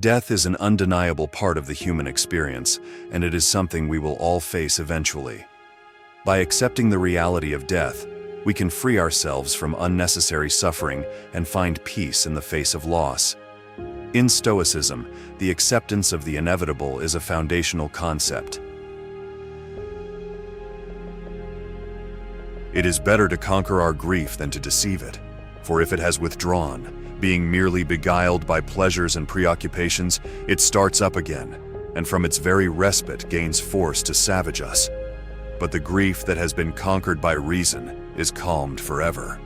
Death is an undeniable part of the human experience, and it is something we will all face eventually. By accepting the reality of death, we can free ourselves from unnecessary suffering and find peace in the face of loss. In Stoicism, the acceptance of the inevitable is a foundational concept. It is better to conquer our grief than to deceive it, for if it has withdrawn, being merely beguiled by pleasures and preoccupations, it starts up again, and from its very respite gains force to savage us. But the grief that has been conquered by reason is calmed forever.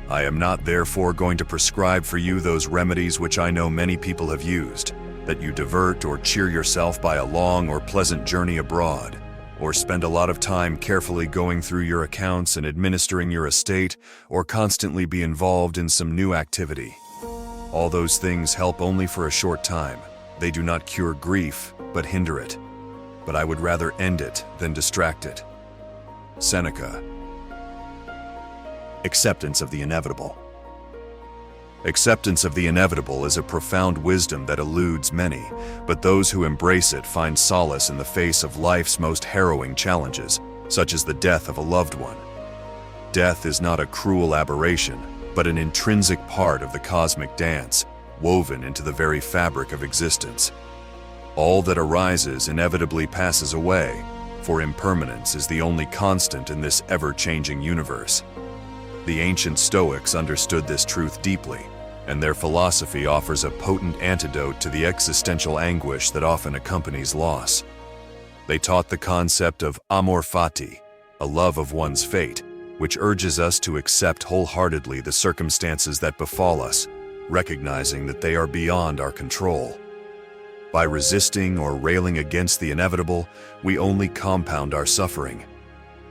I am not therefore going to prescribe for you those remedies which I know many people have used, that you divert or cheer yourself by a long or pleasant journey abroad, or spend a lot of time carefully going through your accounts and administering your estate, or constantly be involved in some new activity. All those things help only for a short time. They do not cure grief, but hinder it. But I would rather end it than distract it. Seneca. Acceptance of the inevitable. Acceptance of the inevitable is a profound wisdom that eludes many, but those who embrace it find solace in the face of life's most harrowing challenges, such as the death of a loved one. Death is not a cruel aberration, but an intrinsic part of the cosmic dance, woven into the very fabric of existence. All that arises inevitably passes away, for impermanence is the only constant in this ever-changing universe. The ancient Stoics understood this truth deeply, and their philosophy offers a potent antidote to the existential anguish that often accompanies loss. They taught the concept of amor fati, a love of one's fate, which urges us to accept wholeheartedly the circumstances that befall us, recognizing that they are beyond our control. By resisting or railing against the inevitable, we only compound our suffering.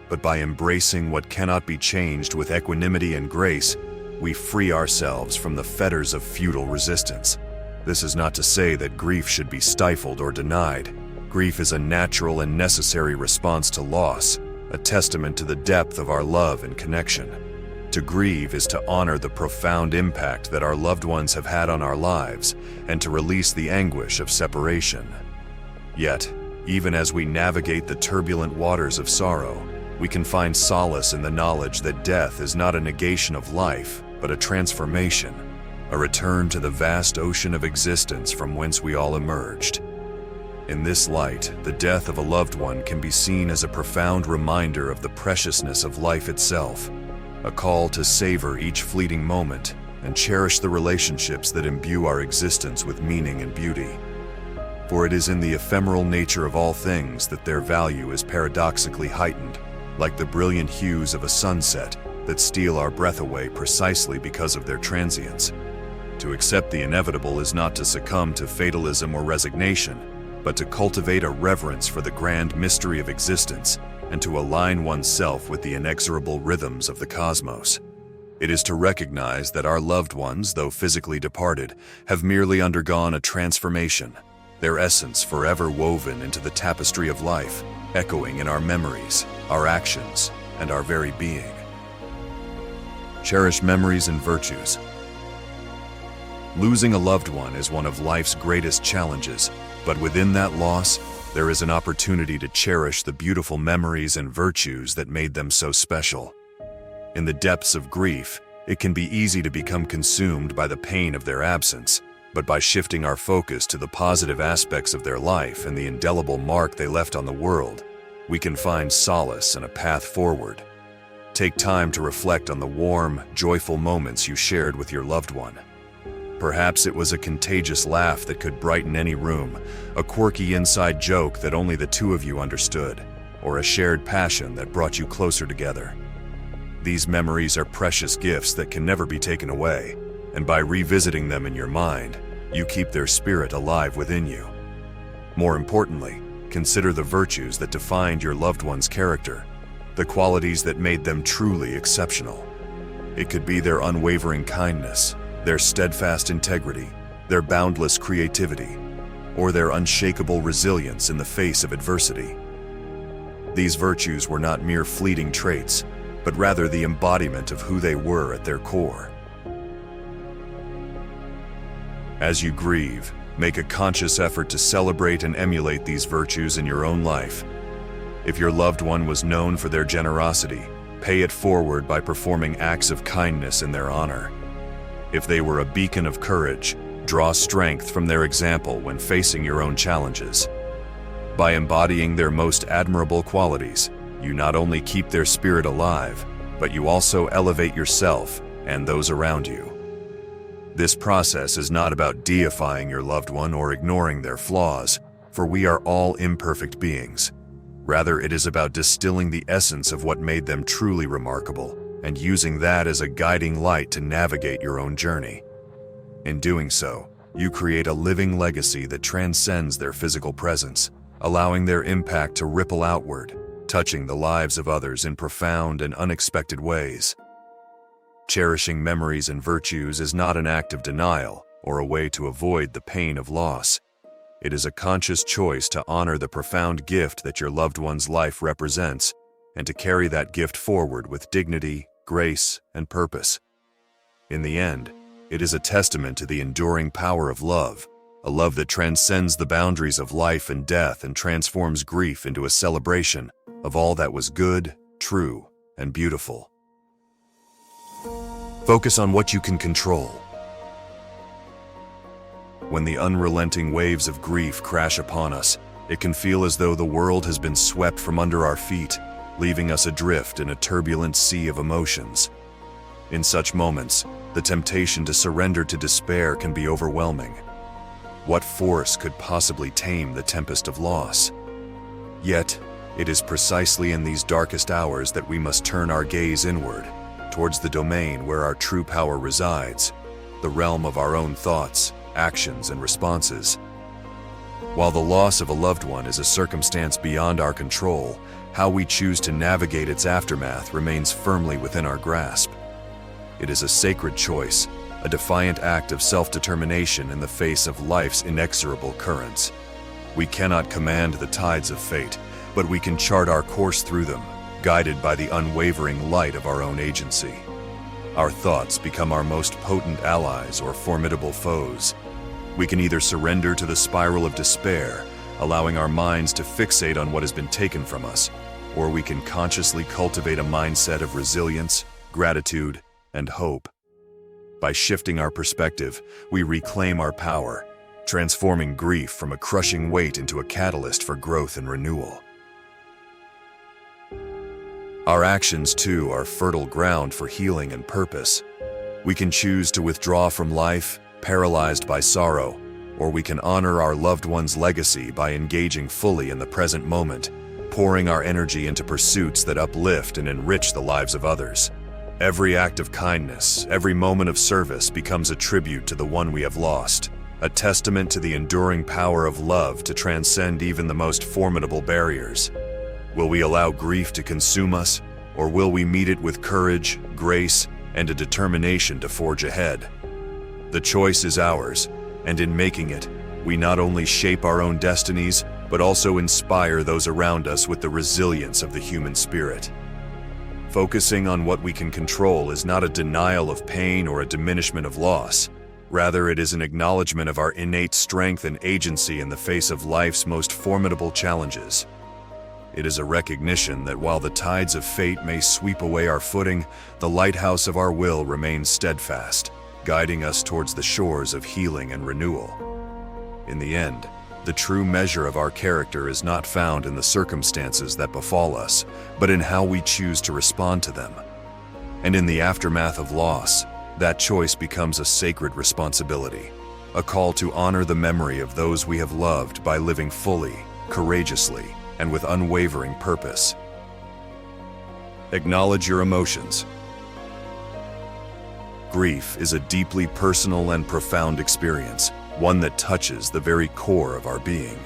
But by embracing what cannot be changed with equanimity and grace, we free ourselves from the fetters of futile resistance. This is not to say that grief should be stifled or denied. Grief is a natural and necessary response to loss, a testament to the depth of our love and connection. To grieve is to honor the profound impact that our loved ones have had on our lives and to release the anguish of separation. Yet, even as we navigate the turbulent waters of sorrow, we can find solace in the knowledge that death is not a negation of life, but a transformation, a return to the vast ocean of existence from whence we all emerged. In this light, the death of a loved one can be seen as a profound reminder of the preciousness of life itself, a call to savor each fleeting moment and cherish the relationships that imbue our existence with meaning and beauty. For it is in the ephemeral nature of all things that their value is paradoxically heightened, like the brilliant hues of a sunset that steal our breath away precisely because of their transience. To accept the inevitable is not to succumb to fatalism or resignation, but to cultivate a reverence for the grand mystery of existence and to align oneself with the inexorable rhythms of the cosmos. It is to recognize that our loved ones, though physically departed, have merely undergone a transformation, their essence forever woven into the tapestry of life, echoing in our memories, our actions, and our very being. Cherish memories and virtues. Losing a loved one is one of life's greatest challenges, but within that loss, there is an opportunity to cherish the beautiful memories and virtues that made them so special. In the depths of grief, it can be easy to become consumed by the pain of their absence, but by shifting our focus to the positive aspects of their life and the indelible mark they left on the world, we can find solace and a path forward. Take time to reflect on the warm, joyful moments you shared with your loved one. Perhaps it was a contagious laugh that could brighten any room, a quirky inside joke that only the two of you understood, or a shared passion that brought you closer together. These memories are precious gifts that can never be taken away, and by revisiting them in your mind, you keep their spirit alive within you. More importantly, consider the virtues that defined your loved one's character, the qualities that made them truly exceptional. It could be their unwavering kindness, their steadfast integrity, their boundless creativity, or their unshakable resilience in the face of adversity. These virtues were not mere fleeting traits, but rather the embodiment of who they were at their core. As you grieve, Make a conscious effort to celebrate and emulate these virtues in your own life. If your loved one was known for their generosity, pay it forward by performing acts of kindness in their honor. If they were a beacon of courage, draw strength from their example when facing your own challenges. By embodying their most admirable qualities, you not only keep their spirit alive, but you also elevate yourself and those around you. This process is not about deifying your loved one or ignoring their flaws, for we are all imperfect beings. Rather, it is about distilling the essence of what made them truly remarkable and using that as a guiding light to navigate your own journey. In doing so, you create a living legacy that transcends their physical presence, allowing their impact to ripple outward, touching the lives of others in profound and unexpected ways. Cherishing memories and virtues is not an act of denial or a way to avoid the pain of loss. It is a conscious choice to honor the profound gift that your loved one's life represents and to carry that gift forward with dignity, grace, and purpose. In the end, it is a testament to the enduring power of love, a love that transcends the boundaries of life and death and transforms grief into a celebration of all that was good, true, and beautiful. Focus on what you can control. When the unrelenting waves of grief crash upon us, it can feel as though the world has been swept from under our feet, leaving us adrift in a turbulent sea of emotions. In such moments, the temptation to surrender to despair can be overwhelming. What force could possibly tame the tempest of loss? Yet, it is precisely in these darkest hours that we must turn our gaze inward, towards the domain where our true power resides, the realm of our own thoughts, actions, and responses. While the loss of a loved one is a circumstance beyond our control, how we choose to navigate its aftermath remains firmly within our grasp. It is a sacred choice, a defiant act of self-determination in the face of life's inexorable currents. We cannot command the tides of fate, but we can chart our course through them, guided by the unwavering light of our own agency. Our thoughts become our most potent allies or formidable foes. We can either surrender to the spiral of despair, allowing our minds to fixate on what has been taken from us, or we can consciously cultivate a mindset of resilience, gratitude, and hope. By shifting our perspective, we reclaim our power, transforming grief from a crushing weight into a catalyst for growth and renewal. Our actions, too, are fertile ground for healing and purpose. We can choose to withdraw from life, paralyzed by sorrow, or we can honor our loved one's legacy by engaging fully in the present moment, pouring our energy into pursuits that uplift and enrich the lives of others. Every act of kindness, every moment of service becomes a tribute to the one we have lost, a testament to the enduring power of love to transcend even the most formidable barriers. Will we allow grief to consume us, or will we meet it with courage, grace, and a determination to forge ahead? The choice is ours, and in making it, we not only shape our own destinies, but also inspire those around us with the resilience of the human spirit. Focusing on what we can control is not a denial of pain or a diminishment of loss. Rather, it is an acknowledgement of our innate strength and agency in the face of life's most formidable challenges. It is a recognition that while the tides of fate may sweep away our footing, the lighthouse of our will remains steadfast, guiding us towards the shores of healing and renewal. In the end, the true measure of our character is not found in the circumstances that befall us, but in how we choose to respond to them. And in the aftermath of loss, that choice becomes a sacred responsibility, a call to honor the memory of those we have loved by living fully, courageously, and with unwavering purpose. Acknowledge your emotions. Grief is a deeply personal and profound experience, one that touches the very core of our being.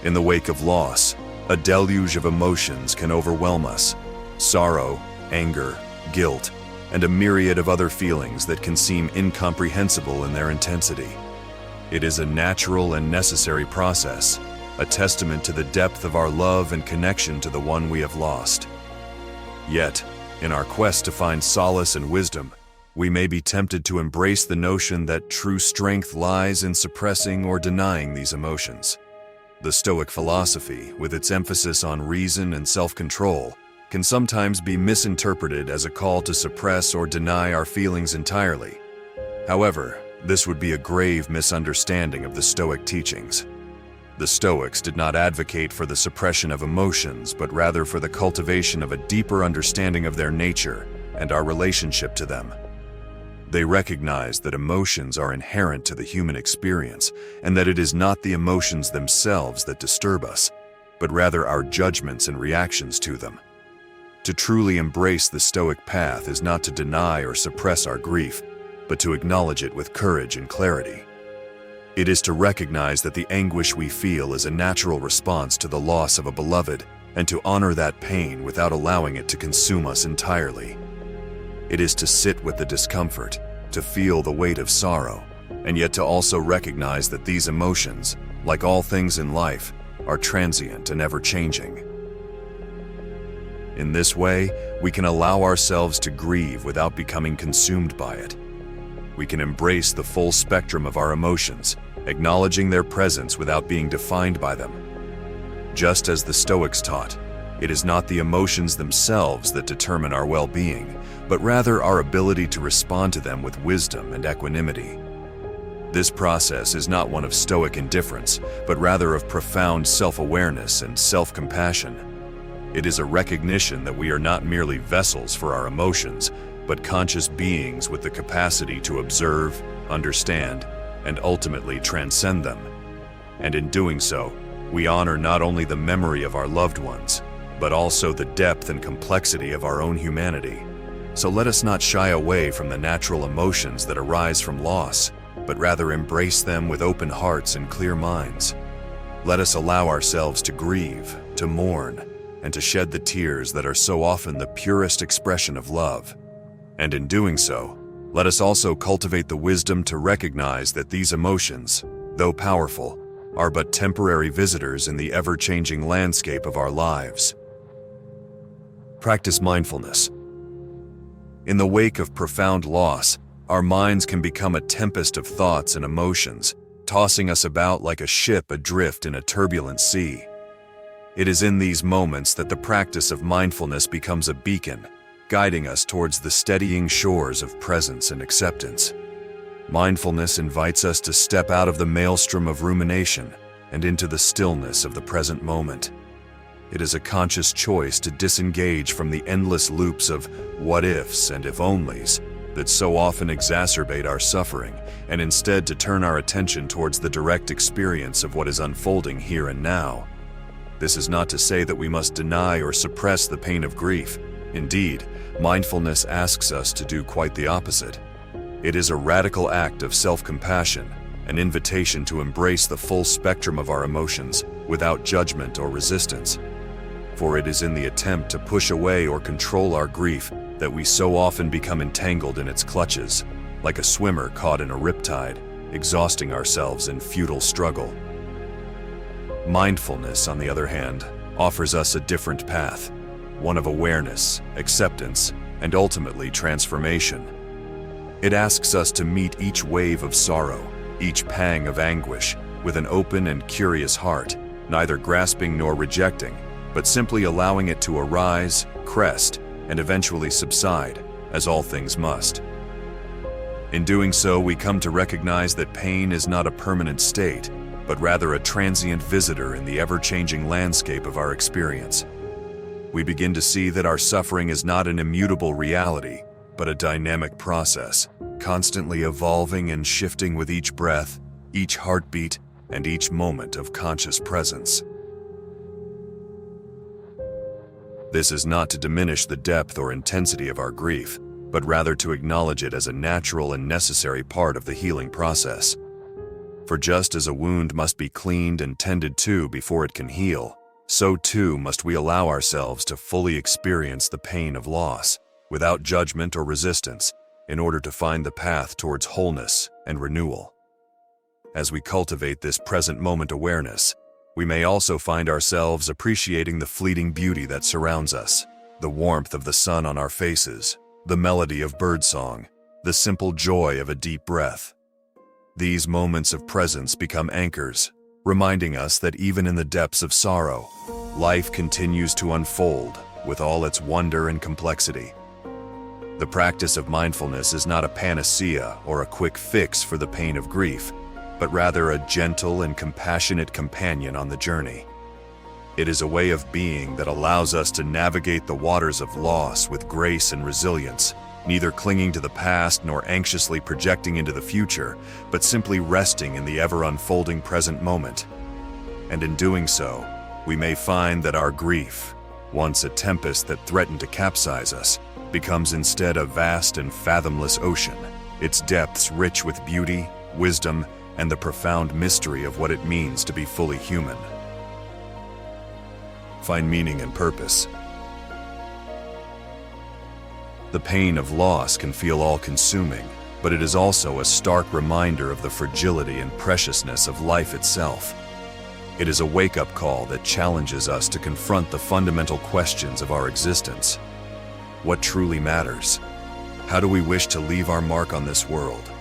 In the wake of loss, a deluge of emotions can overwhelm us: sorrow, anger, guilt, and a myriad of other feelings that can seem incomprehensible in their intensity. It is a natural and necessary process, a testament to the depth of our love and connection to the one we have lost. Yet, in our quest to find solace and wisdom, we may be tempted to embrace the notion that true strength lies in suppressing or denying these emotions. The Stoic philosophy, with its emphasis on reason and self-control, can sometimes be misinterpreted as a call to suppress or deny our feelings entirely. However, this would be a grave misunderstanding of the Stoic teachings. The Stoics did not advocate for the suppression of emotions, but rather for the cultivation of a deeper understanding of their nature and our relationship to them. They recognize that emotions are inherent to the human experience and that it is not the emotions themselves that disturb us, but rather our judgments and reactions to them. To truly embrace the Stoic path is not to deny or suppress our grief, but to acknowledge it with courage and clarity. It is to recognize that the anguish we feel is a natural response to the loss of a beloved, and to honor that pain without allowing it to consume us entirely. It is to sit with the discomfort, to feel the weight of sorrow, and yet to also recognize that these emotions, like all things in life, are transient and ever-changing. In this way, we can allow ourselves to grieve without becoming consumed by it. We can embrace the full spectrum of our emotions, acknowledging their presence without being defined by them. Just as the Stoics taught, it is not the emotions themselves that determine our well-being, but rather our ability to respond to them with wisdom and equanimity. This process is not one of Stoic indifference, but rather of profound self-awareness and self-compassion. It is a recognition that we are not merely vessels for our emotions, but conscious beings with the capacity to observe, understand, and ultimately transcend them. And in doing so, we honor not only the memory of our loved ones, but also the depth and complexity of our own humanity. So let us not shy away from the natural emotions that arise from loss, but rather embrace them with open hearts and clear minds. Let us allow ourselves to grieve, to mourn, and to shed the tears that are so often the purest expression of love. And in doing so, let us also cultivate the wisdom to recognize that these emotions, though powerful, are but temporary visitors in the ever-changing landscape of our lives. Practice mindfulness. In the wake of profound loss, our minds can become a tempest of thoughts and emotions, tossing us about like a ship adrift in a turbulent sea. It is in these moments that the practice of mindfulness becomes a beacon, guiding us towards the steadying shores of presence and acceptance. Mindfulness invites us to step out of the maelstrom of rumination and into the stillness of the present moment. It is a conscious choice to disengage from the endless loops of what-ifs and if-onlys that so often exacerbate our suffering, and instead to turn our attention towards the direct experience of what is unfolding here and now. This is not to say that we must deny or suppress the pain of grief. Indeed, mindfulness asks us to do quite the opposite. It is a radical act of self-compassion, an invitation to embrace the full spectrum of our emotions without judgment or resistance. For it is in the attempt to push away or control our grief that we so often become entangled in its clutches, like a swimmer caught in a riptide, exhausting ourselves in futile struggle. Mindfulness, on the other hand, offers us a different path, one of awareness, acceptance, and ultimately transformation. It asks us to meet each wave of sorrow, each pang of anguish, with an open and curious heart, neither grasping nor rejecting, but simply allowing it to arise, crest, and eventually subside, as all things must. In doing so, we come to recognize that pain is not a permanent state, but rather a transient visitor in the ever-changing landscape of our experience. We begin to see that our suffering is not an immutable reality, but a dynamic process, constantly evolving and shifting with each breath, each heartbeat, and each moment of conscious presence. This is not to diminish the depth or intensity of our grief, but rather to acknowledge it as a natural and necessary part of the healing process. For just as a wound must be cleaned and tended to before it can heal, so too must we allow ourselves to fully experience the pain of loss, without judgment or resistance, in order to find the path towards wholeness and renewal. As we cultivate this present moment awareness, we may also find ourselves appreciating the fleeting beauty that surrounds us, the warmth of the sun on our faces, the melody of birdsong, the simple joy of a deep breath. These moments of presence become anchors, reminding us that even in the depths of sorrow, life continues to unfold with all its wonder and complexity. The practice of mindfulness is not a panacea or a quick fix for the pain of grief, but rather a gentle and compassionate companion on the journey. It is a way of being that allows us to navigate the waters of loss with grace and resilience, neither clinging to the past nor anxiously projecting into the future, but simply resting in the ever-unfolding present moment. And in doing so, we may find that our grief, once a tempest that threatened to capsize us, becomes instead a vast and fathomless ocean, its depths rich with beauty, wisdom, and the profound mystery of what it means to be fully human. Find meaning and purpose. The pain of loss can feel all-consuming, but it is also a stark reminder of the fragility and preciousness of life itself. It is a wake-up call that challenges us to confront the fundamental questions of our existence. What truly matters? How do we wish to leave our mark on this world?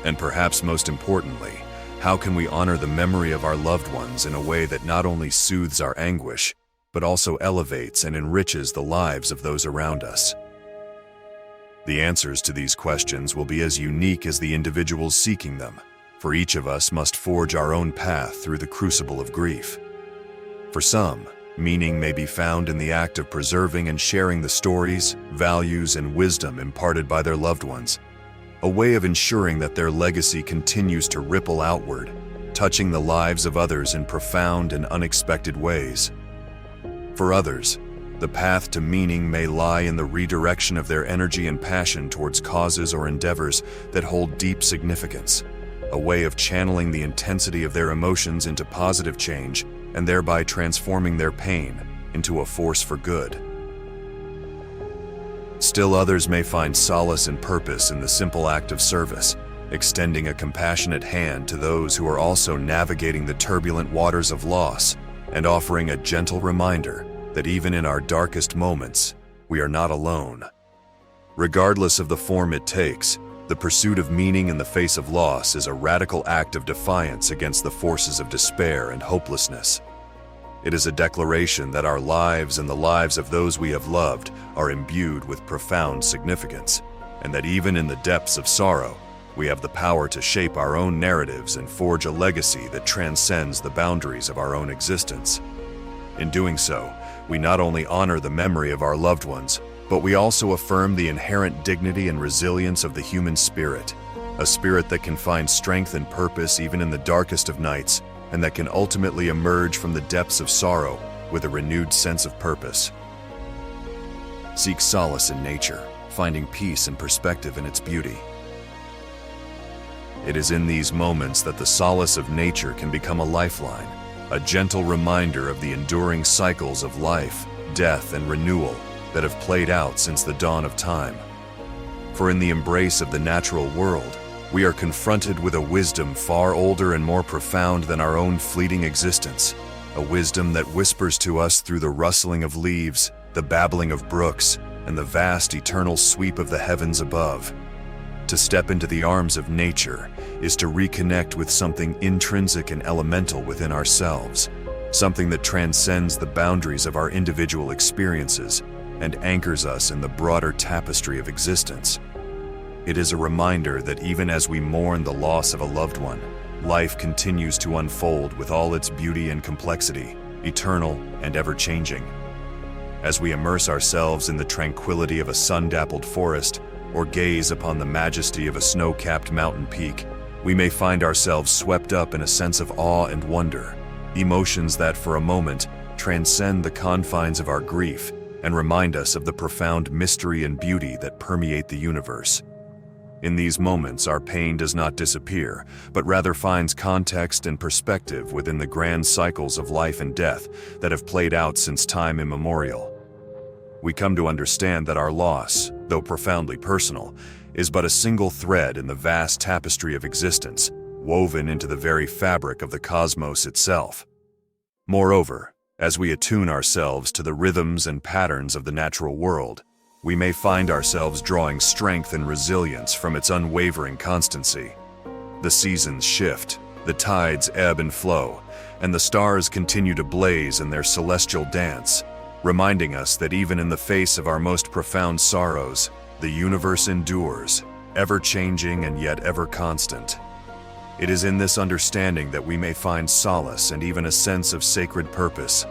And perhaps most importantly, how can we honor the memory of our loved ones in a way that not only soothes our anguish, but also elevates and enriches the lives of those around us? The answers to these questions will be as unique as the individuals seeking them, for each of us must forge our own path through the crucible of grief. For some, meaning may be found in the act of preserving and sharing the stories, values, and wisdom imparted by their loved ones, a way of ensuring that their legacy continues to ripple outward, touching the lives of others in profound and unexpected ways. For others, the path to meaning may lie in the redirection of their energy and passion towards causes or endeavors that hold deep significance, a way of channeling the intensity of their emotions into positive change and thereby transforming their pain into a force for good. Still others may find solace and purpose in the simple act of service, extending a compassionate hand to those who are also navigating the turbulent waters of loss and offering a gentle reminder that even in our darkest moments, we are not alone. Regardless of the form it takes, the pursuit of meaning in the face of loss is a radical act of defiance against the forces of despair and hopelessness. It is a declaration that our lives and the lives of those we have loved are imbued with profound significance, and that even in the depths of sorrow, we have the power to shape our own narratives and forge a legacy that transcends the boundaries of our own existence. In doing so, we not only honor the memory of our loved ones, but we also affirm the inherent dignity and resilience of the human spirit, a spirit that can find strength and purpose even in the darkest of nights, and that can ultimately emerge from the depths of sorrow with a renewed sense of purpose. Seek solace in nature, finding peace and perspective in its beauty. It is in these moments that the solace of nature can become a lifeline, a gentle reminder of the enduring cycles of life, death, and renewal that have played out since the dawn of time. For in the embrace of the natural world, we are confronted with a wisdom far older and more profound than our own fleeting existence, a wisdom that whispers to us through the rustling of leaves, the babbling of brooks, and the vast eternal sweep of the heavens above. To step into the arms of nature is to reconnect with something intrinsic and elemental within ourselves, something that transcends the boundaries of our individual experiences and anchors us in the broader tapestry of existence. It is a reminder that even as we mourn the loss of a loved one, life continues to unfold with all its beauty and complexity, eternal and ever-changing. As we immerse ourselves in the tranquility of a sun-dappled forest or gaze upon the majesty of a snow-capped mountain peak, we may find ourselves swept up in a sense of awe and wonder, emotions that for a moment transcend the confines of our grief and remind us of the profound mystery and beauty that permeate the universe. In these moments, our pain does not disappear, but rather finds context and perspective within the grand cycles of life and death that have played out since time immemorial. We come to understand that our loss, though profoundly personal, is but a single thread in the vast tapestry of existence, woven into the very fabric of the cosmos itself. Moreover, as we attune ourselves to the rhythms and patterns of the natural world, we may find ourselves drawing strength and resilience from its unwavering constancy. The seasons shift, the tides ebb and flow, and the stars continue to blaze in their celestial dance, reminding us that even in the face of our most profound sorrows, the universe endures, ever-changing and yet ever-constant. It is in this understanding that we may find solace and even a sense of sacred purpose.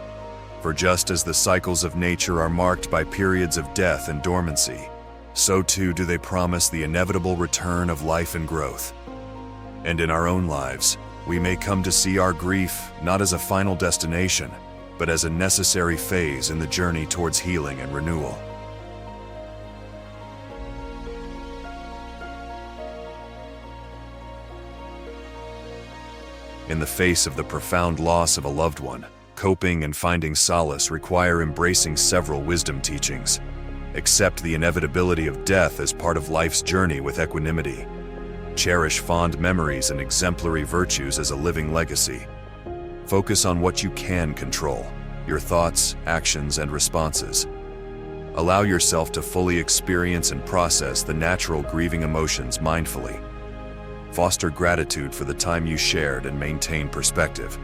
For just as the cycles of nature are marked by periods of death and dormancy, so too do they promise the inevitable return of life and growth. And in our own lives, we may come to see our grief not as a final destination, but as a necessary phase in the journey towards healing and renewal. In the face of the profound loss of a loved one, coping and finding solace require embracing several wisdom teachings. Accept the inevitability of death as part of life's journey with equanimity. Cherish fond memories and exemplary virtues as a living legacy. Focus on what you can control, your thoughts, actions, and responses. Allow yourself to fully experience and process the natural grieving emotions mindfully. Foster gratitude for the time you shared and maintain perspective.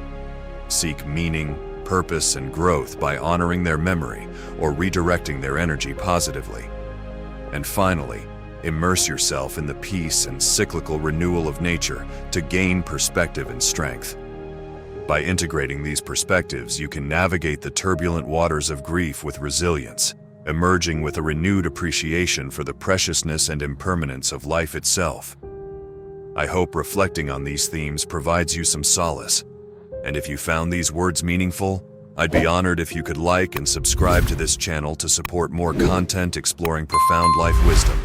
Seek meaning, purpose, and growth by honoring their memory or redirecting their energy positively. And finally, immerse yourself in the peace and cyclical renewal of nature to gain perspective and strength. By integrating these perspectives, you can navigate the turbulent waters of grief with resilience, emerging with a renewed appreciation for the preciousness and impermanence of life itself. I hope reflecting on these themes provides you some solace. And if you found these words meaningful, I'd be honored if you could like and subscribe to this channel to support more content exploring profound life wisdom.